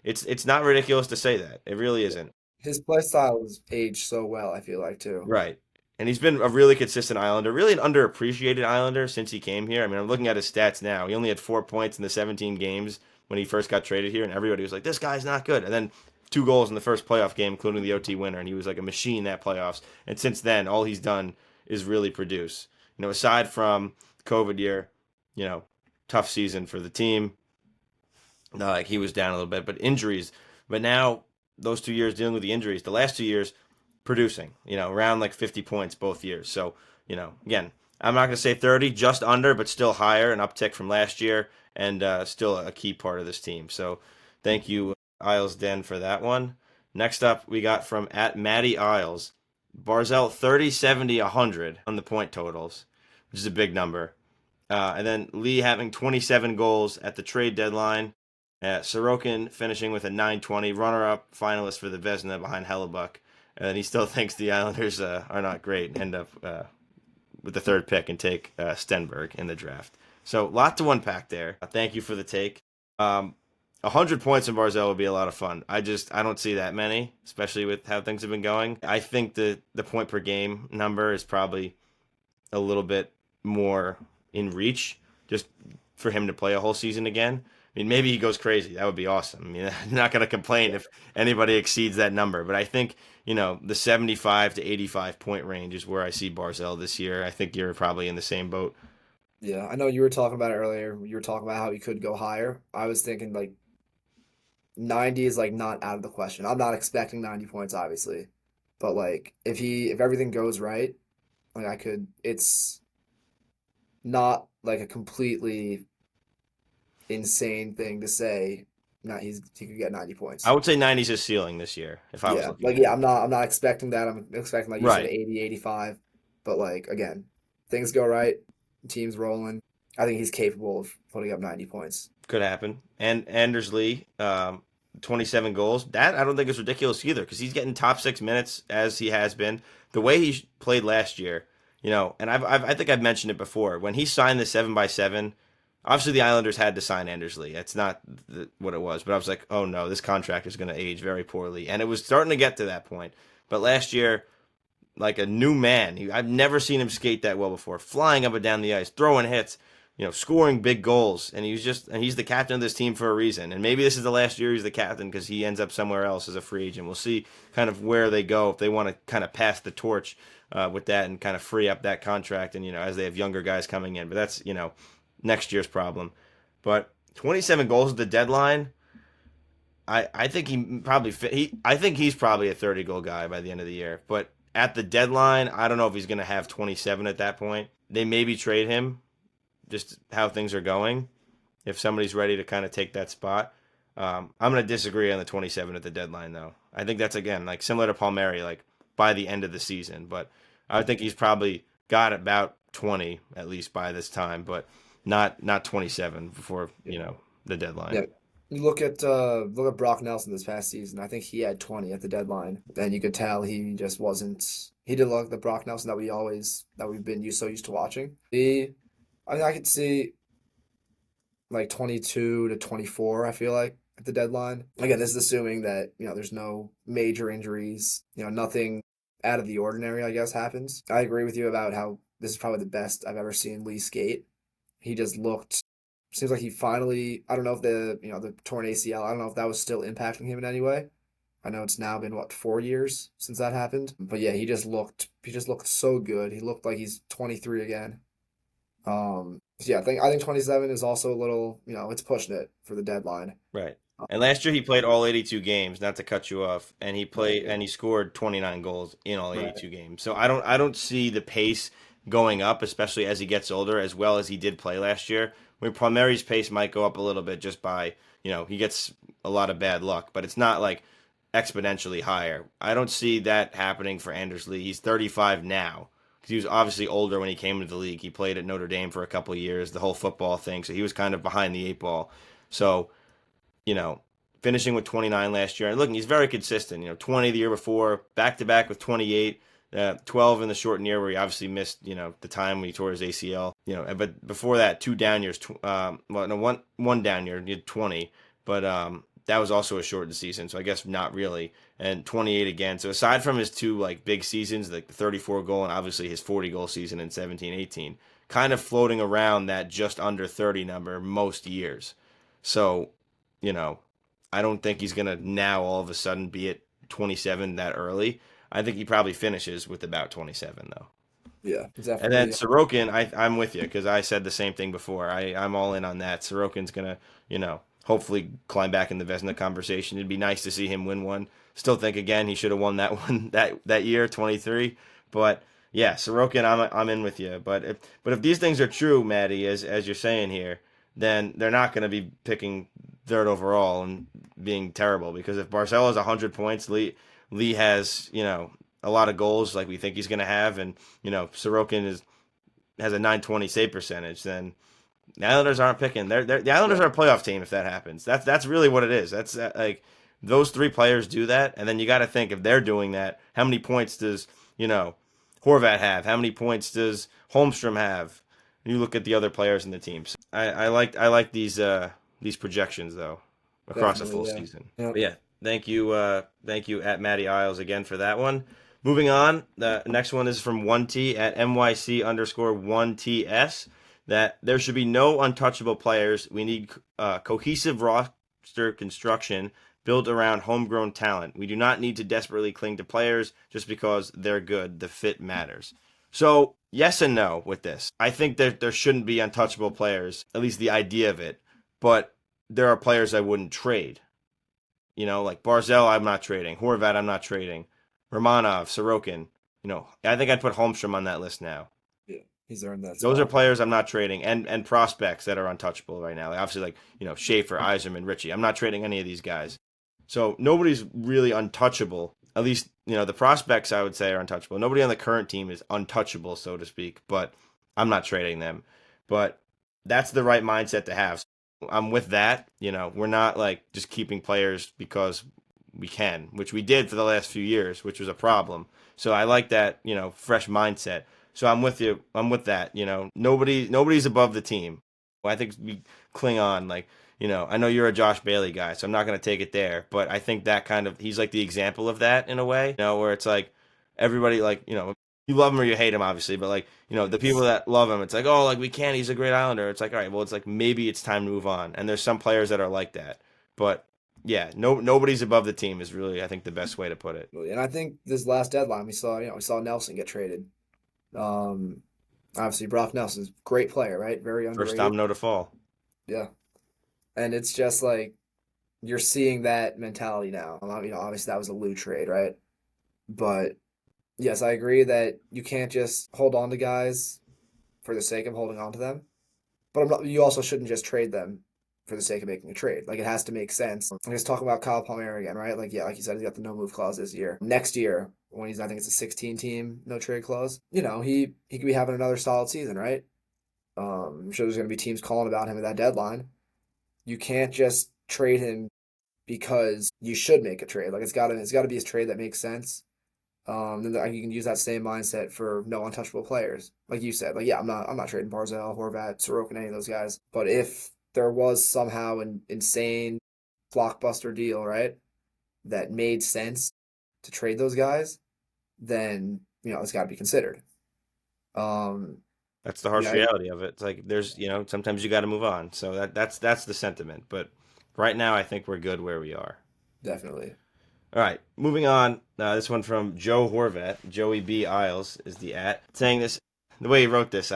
it's not ridiculous to say that. It really Yeah. isn't. His play style has aged so well, I feel like too. Right. And he's been a really consistent Islander, really an underappreciated Islander since he came here. I mean, I'm looking at his stats now. He only had 4 points in the 17 games when he first got traded here, and everybody was like, this guy's not good. And then 2 goals in the first playoff game, including the OT winner, and he was like a machine that playoffs. And since then, all he's done is really produce. Aside from COVID year, you know, tough season for the team. Like he was down a little bit, but injuries. But now those 2 years dealing with the injuries, the last 2 years producing, around like 50 points both years. So, again, I'm not going to say 30, just under, but still higher, an uptick from last year, and still a key part of this team. So, thank you, Isles Den, for that one. Next up, we got from at Matty Isles, Barzell 30, 70, 100 on the point totals, which is a big number. And then Lee having 27 goals at the trade deadline. Sorokin finishing with a 920, runner-up finalist for the Vezina behind Hellebuck. And he still thinks the Islanders are not great and end up with the third pick and take Stenberg in the draft. So, lot to unpack there. Thank you for the take. 100 points in Barzell would be a lot of fun. I don't see that many, especially with how things have been going. I think the point per game number is probably a little bit more in reach just for him to play a whole season again. I mean, maybe he goes crazy. That would be awesome. I mean, I'm not going to complain if anybody exceeds that number. But I think, the 75 to 85 point range is where I see Barzell this year. I think you're probably in the same boat. Yeah, I know you were talking about it earlier. You were talking about how he could go higher. I was thinking like 90 is like not out of the question. I'm not expecting 90 points, obviously. But like if everything goes right, like it's not like a completely insane thing to say. Not he could get 90 I points. would say 90 is his ceiling this year if I was Yeah. looking Like at yeah, it. I'm not expecting that. I'm expecting like you said Right. 80, 85. But like again, things go right, team's rolling. I think he's capable of putting up 90 points. Could happen. And Anders Lee, 27 goals. That I don't think is ridiculous either because he's getting top 6 minutes as he has been. The way he played last year, and I think I've mentioned it before. When he signed the 7x7, obviously the Islanders had to sign Anders Lee. That's not what it was. But I was like, oh no, this contract is going to age very poorly. And it was starting to get to that point. But last year, like a new man, I've never seen him skate that well before. Flying up and down the ice, throwing hits, scoring big goals, and he's the captain of this team for a reason. And maybe this is the last year he's the captain because he ends up somewhere else as a free agent. We'll see kind of where they go if they want to kind of pass the torch with that and kind of free up that contract. And as they have younger guys coming in, but that's next year's problem. But 27 goals at the deadline. I think he probably I think he's probably a 30 goal guy by the end of the year. But at the deadline, I don't know if he's going to have 27 at that point. They maybe trade him just how things are going, if somebody's ready to kind of take that spot. I'm going to disagree on the 27 at the deadline, though. I think that's, again, like similar to Palmieri, like by the end of the season. But I think he's probably got about 20 at least by this time. But not 27 before Yeah. the deadline. Yeah. You look at Brock Nelson this past season. I think he had 20 at the deadline, and you could tell he just wasn't. He didn't look like the Brock Nelson that we've been so used to watching. I mean, I could see like 22 to 24. I feel like at the deadline. Again, this is assuming that there's no major injuries. Nothing out of the ordinary, I guess, happens. I agree with you about how this is probably the best I've ever seen Lee skate. He just looked seems like he finally, I don't know if the torn ACL, I don't know if that was still impacting him in any way. I know it's now been what, 4 years since that happened. But yeah, he just looked so good. He looked like he's 23 again. So yeah, I think 27 is also a little, it's pushing it for the deadline. Right. And Um, last year he played all 82 games, not to cut you off, and he right, played yeah, and he scored 29 goals in all right. 82 games. So I don't see the pace going up, especially as he gets older, as well as he did play last year. I mean, Palmieri's pace might go up a little bit just by, he gets a lot of bad luck, but it's not like exponentially higher. I don't see that happening for Anders Lee. He's 35 now. Because he was obviously older when he came into the league. He played at Notre Dame for a couple of years, the whole football thing. So he was kind of behind the eight ball. So you know, finishing with 29 last year. And looking, he's very consistent. 20 the year before, back to back with 28, 12 in the shortened year where he obviously missed, the time when he tore his ACL. But before that, two down years. Well, no, one down year, he had 20, but that was also a shortened season, so I guess not really. And 28 again. So aside from his two like big seasons, like the 34 goal and obviously his 40 goal season in 17-18, kind of floating around that just under 30 number most years. So you know, I don't think he's gonna now all of a sudden be at 27 that early. I think he probably finishes with about 27 though. Yeah, And then definitely. Sorokin, I'm with you because I said the same thing before. I'm all in on that. Sorokin's gonna, hopefully climb back in the Vesna conversation. It'd be nice to see him win one. Still think again he should have won that one that year, 23. But yeah, Sorokin, I'm in with you. But if these things are true, Maddie, as you're saying here, then they're not going to be picking third overall and being terrible because if Barcelo has 100 points, Lee has a lot of goals like we think he's going to have, and Sorokin has a 920 save percentage, then the Islanders aren't picking. The Islanders Yeah, are a playoff team if that happens. That's really what it is. That's like those three players do that, and then you got to think if they're doing that, how many points does Horvat have? How many points does Holmstrom have? You look at the other players in the team. So I like these projections though across a definitely. full Yeah. season. Yeah. But yeah, thank you at Matty Isles again for that one. Moving on, the next one is from 1T at MYC_1TS that there should be no untouchable players. We need cohesive roster construction built around homegrown talent. We do not need to desperately cling to players just because they're good. The fit matters. So, yes and no with this. I think that there shouldn't be untouchable players, at least the idea of it, but there are players I wouldn't trade. Like Barzell, I'm not trading. Horvat, I'm not trading. Romanov, Sorokin. I think I'd put Holmstrom on that list now. Yeah. He's earned that Those are spot. players I'm not trading, and prospects that are untouchable right now. Like obviously, like Schaefer, Eiserman, Ritchie. I'm not trading any of these guys. So nobody's really untouchable. At least the prospects I would say are untouchable. Nobody on the current team is untouchable, so to speak. But I'm not trading them. But that's the right mindset to have. So I'm with that. We're not like just keeping players because we can, which we did for the last few years, which was a problem. So I like that fresh mindset. So I'm with you. I'm with that. Nobody's above the team. I think we cling on. Like, I know you're a Josh Bailey guy, so I'm not going to take it there. But I think that he's like the example of that in a way, where it's like everybody, like, you love him or you hate him, obviously. But like, the people that love him, it's like, oh, like we can't. He's a great Islander. It's like, all right, well, it's like maybe it's time to move on. And there's some players that are like that. But yeah, nobody's above the team is really, I think, the best way to put it. And I think this last deadline we saw Nelson get traded. Um, Obviously Brock Nelson's a great player, right? Very First underrated. domino to fall. Yeah. And it's just like you're seeing that mentality now. Obviously that was a Lou trade, right? But yes, I agree that you can't just hold on to guys for the sake of holding on to them. But you also shouldn't just trade them for the sake of making a trade. Like it has to make sense. I'm just talking about Kyle Palmieri again, right? Like yeah, like you said, he's got the no move clause this year. Next year, when I think it's a 16 team no trade clause. He could be having another solid season, right? I'm sure there's going to be teams calling about him at that deadline. You can't just trade him because you should make a trade. Like it's got to be a trade that makes sense. Then you can use that same mindset for no untouchable players, like you said. Like, yeah, I'm not trading Barzell, Horvat, Sorokin, any of those guys. But if there was somehow an insane blockbuster deal, right, that made sense to trade those guys, then it's got to be considered. Um, That's the harsh yeah, reality of it. It's like there's, sometimes you got to move on. So that's the sentiment. But right now, I think we're good where we are. definitely. All right, moving on. This one from Joe Horvat. Joey B. Isles is the saying this. The way he wrote this,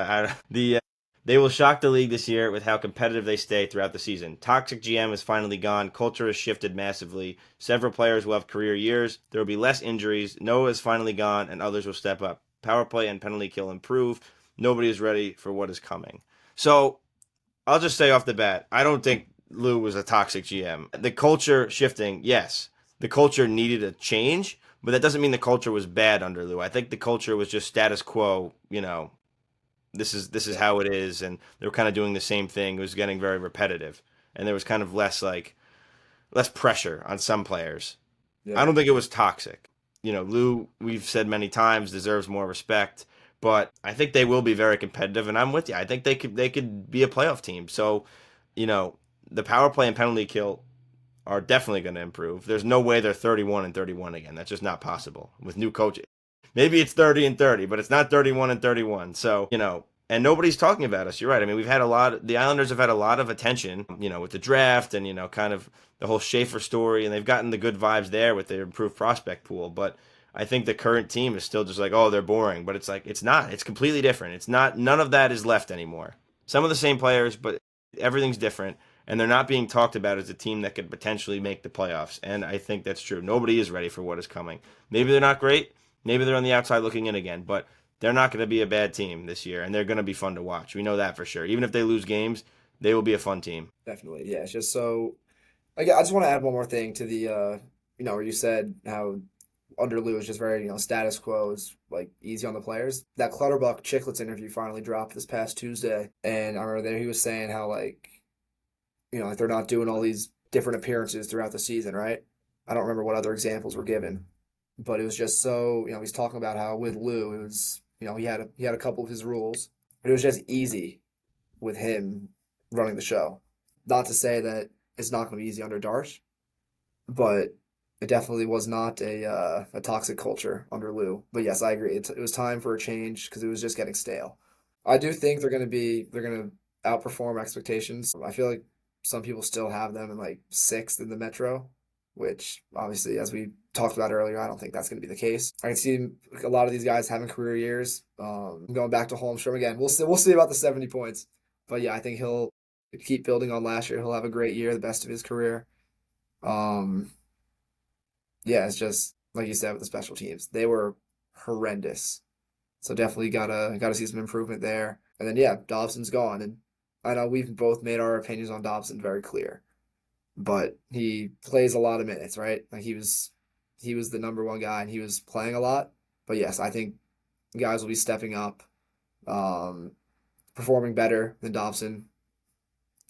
they will shock the league this year with how competitive they stay throughout the season. Toxic GM is finally gone. Culture has shifted massively. Several players will have career years. There will be less injuries. Noah is finally gone, and others will step up. Power play and penalty kill improve. Nobody is ready for what is coming. So I'll just say off the bat, I don't think Lou was a toxic GM. The culture shifting, yes. The culture needed a change, but that doesn't mean the culture was bad under Lou. I think the culture was just status quo, this is Yeah, how it is, and they were kind of doing the same thing. It was getting very repetitive. And there was kind of less pressure on some players. I yeah, don't think it was toxic. Lou, we've said many times, deserves more respect, but I think they will be very competitive, and I'm with you. I think they could be a playoff team. So, you know, the power play and penalty kill are definitely going to improve. There's no way they're 31 and 31 again. That's just not possible with new coach. Maybe it's 30 and 30, but it's not 31 and 31. So, and nobody's talking about us. You're right. I mean, the Islanders have had a lot of attention, with the draft and, kind of the whole Schaefer story, and they've gotten the good vibes there with their improved prospect pool. But I think the current team is still just like, oh, they're boring. But it's like, it's not. It's completely different. It's not, none of that is left anymore. Some of the same players, but everything's different. And they're not being talked about as a team that could potentially make the playoffs. And I think that's true. Nobody is ready for what is coming. Maybe they're not great. Maybe they're on the outside looking in again. But they're not going to be a bad team this year, and they're going to be fun to watch. We know that for sure. Even if they lose games, they will be a fun team. definitely. Yeah, it's just so. Like, I just want to add one more thing to the, where you said how under Lou is just very, status quo is like easy on the players. That Clutterbuck Chicklets interview finally dropped this past Tuesday, and I remember there he was saying how like, like they're not doing all these different appearances throughout the season, right? I don't remember what other examples were given, but it was just so, he's talking about how with Lou it was, he had a couple of his rules, but it was just easy with him running the show. Not to say that it's not going to be easy under Darsh, but it definitely was not a toxic culture under Lou. But yes, I agree. It was time for a change because it was just getting stale. I do think they're going to outperform expectations. I feel like some people still have them in like sixth in the Metro, which obviously, as we talked about earlier, I don't think that's going to be the case. I can see a lot of these guys having career years. Going back to Holmstrom again, we'll see about the 70 points, but yeah, I think he'll keep building on last year. He'll have a great year, the best of his career. Um, yeah, it's just like you said with the special teams, they were horrendous. So definitely gotta see some improvement there. And then yeah, Dobson's gone, and I know we've both made our opinions on Dobson very clear, but he plays a lot of minutes, right? Like he was the number one guy, and he was playing a lot. But yes, I think guys will be stepping up, um, performing better than Dobson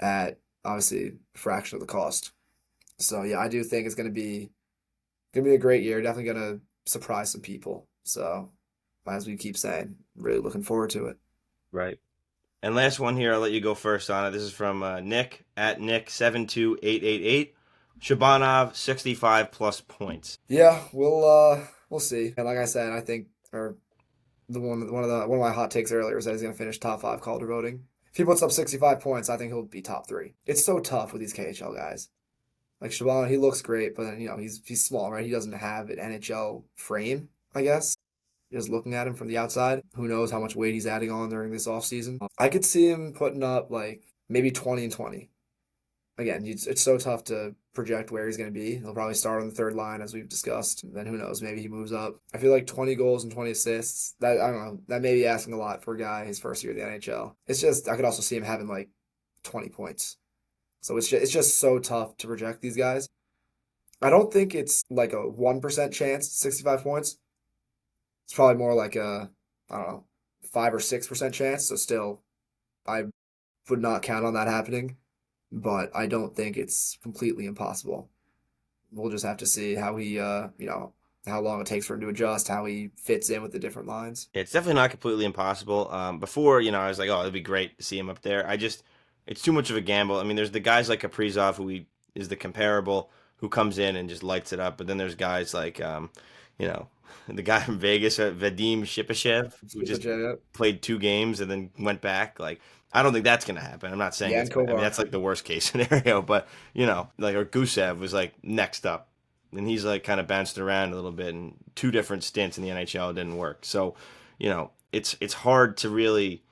at obviously a fraction of the cost. So yeah, I do think it's gonna be a great year. Definitely gonna surprise some people. So as we keep saying, really looking forward to it. Right. And last one here, I'll let you go first on it. This is from Nick at Nick72888. Shabanov 65 plus points. Yeah, we'll see. And like I said, I think or the one of my hot takes earlier was that he's gonna finish top five Calder voting. If he puts up 65 points, I think he'll be top three. It's so tough with these KHL guys. Like Shabana, he looks great, but then he's small, right? He doesn't have an NHL frame, I guess. Just looking at him from the outside, who knows how much weight he's adding on during this offseason. I could see him putting up like maybe 20 and 20. Again, it's so tough to project where he's going to be. He'll probably start on the third line, as we've discussed. And then who knows? Maybe he moves up. I feel like 20 goals and 20 assists. That I don't know. That may be asking a lot for a guy his first year in the NHL. It's just I could also see him having like 20 points. So it's just so tough to project these guys. I don't think it's like a 1% chance, 65 points. It's probably more like a, I don't know, 5 or 6% chance. So still I would not count on that happening, but I don't think it's completely impossible. We'll just have to see how he, how long it takes for him to adjust, how he fits in with the different lines. It's definitely not completely impossible. Before, I was like, oh, it'd be great to see him up there. It's too much of a gamble. I mean, there's the guys like Kaprizov, is the comparable, who comes in and just lights it up. But then there's guys like, you know, the guy from Vegas, Vadim Shipashev, who just played 2 games and then went back. Like, I don't think that's going to happen. I'm not saying Yeah, it's and going to. I mean, Kovar. that's like the worst case scenario. But, like, or Gusev was like next up. And he's like kind of bounced around a little bit, and 2 different stints in the NHL didn't work. So, it's hard to really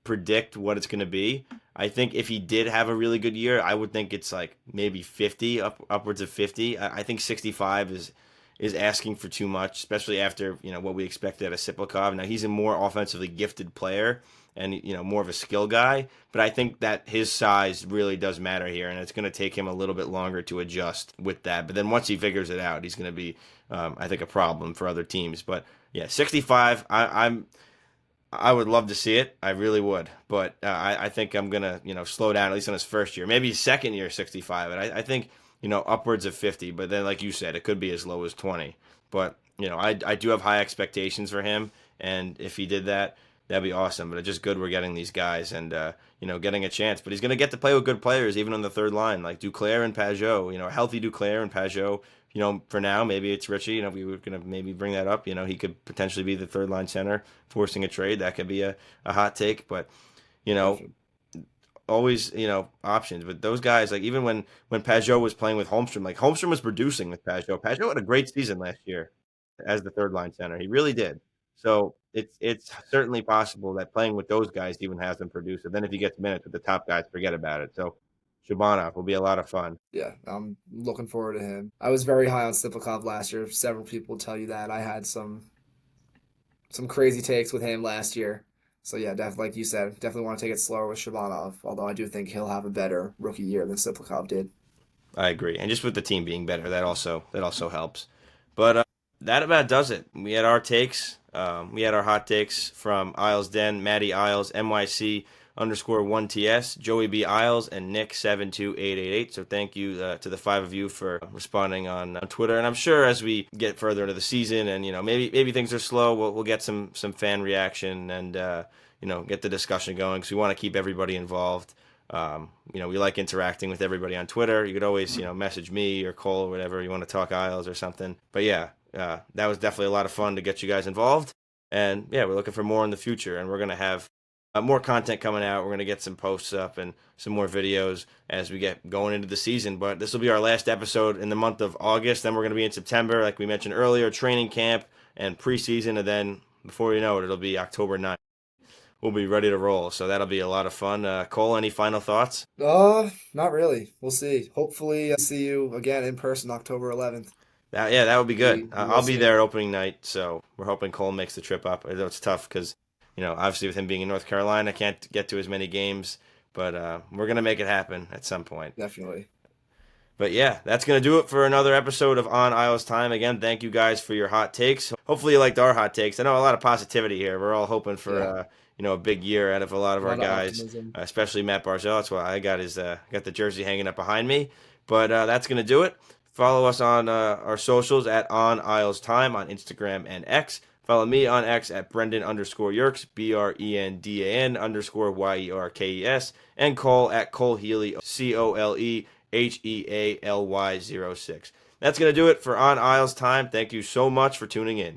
predict what it's going to be. I think if he did have a really good year, I would think it's like maybe 50, upwards of 50. I think 65 is asking for too much, especially after what we expected out of Siplikov. Now he's a more offensively gifted player and more of a skill guy, but I think that his size really does matter here, and it's going to take him a little bit longer to adjust with that. But then once he figures it out, he's going to be, I think, a problem for other teams. But yeah, 65. I would love to see it. I really would. But I think I'm going to, slow down, at least on his first year. Maybe his second year, 65. And I think, upwards of 50. But then, like you said, it could be as low as 20. But, I do have high expectations for him. And if he did that, that'd be awesome. But it's just good we're getting these guys and, getting a chance. But he's going to get to play with good players, even on the third line, like Duclair and Pajot. A healthy Duclair and Pajot. For now, maybe it's Richie. We were going to maybe bring that up. He could potentially be the third line center, forcing a trade. That could be a hot take. But, you know, Definitely. always, options. But those guys, like even when Pajot was playing with Holmstrom, like Holmstrom was producing with Pajot. Pajot had a great season last year as the third line center. He really did. So it's certainly possible that playing with those guys even has them produce. And then if he gets minutes with the top guys, forget about it. So Shabanov will be a lot of fun. Yeah, I'm looking forward to him. I was very high on Siplikov last year. Several people tell you that. I had some crazy takes with him last year. So yeah, definitely like you said, definitely want to take it slower with Shabanov. Although I do think he'll have a better rookie year than Siplikov did. I agree, and just with the team being better, that also helps. But that about does it. We had our takes. We had our hot takes from Isles Den, Matty Isles, NYC _1TS, Joey B Isles, and Nick 72888. So thank you to the 5 of you for responding on Twitter. And I'm sure as we get further into the season, and maybe things are slow, we'll get some fan reaction and get the discussion going because we want to keep everybody involved. We like interacting with everybody on Twitter. You could always, message me or Cole or whatever you want to talk Isles or something. But yeah, that was definitely a lot of fun to get you guys involved. And yeah, we're looking for more in the future, and we're gonna have more content coming out. We're gonna get some posts up and some more videos as we get going into the season. But this will be our last episode in the month of August. Then we're gonna be in September, like we mentioned earlier, training camp and preseason, and then before you know it, it'll be October 9th. We'll be ready to roll. So that'll be a lot of fun. Cole, any final thoughts? Not really. We'll see. Hopefully, see you again in person October 11th. That would be good. We will I'll be see. there opening night, so we're hoping Cole makes the trip up. I know it's tough because, obviously with him being in North Carolina, I can't get to as many games, but we're gonna make it happen at some point. Definitely. But yeah, that's gonna do it for another episode of On Isles Time. Again, thank you guys for your hot takes. Hopefully you liked our hot takes. I know a lot of positivity here. We're all hoping for Yeah. a big year out of a lot of A our lot of guys, optimism. especially Matt Barzell. That's why I got the jersey hanging up behind me. But that's gonna do it. Follow us on our socials at On Isles Time on Instagram and X. Follow me on X at Brendan_Yerkes, BRENDAN_YERKES, and Cole at Cole Healy, COLEHEALY06. That's going to do it for On Isles Time. Thank you so much for tuning in.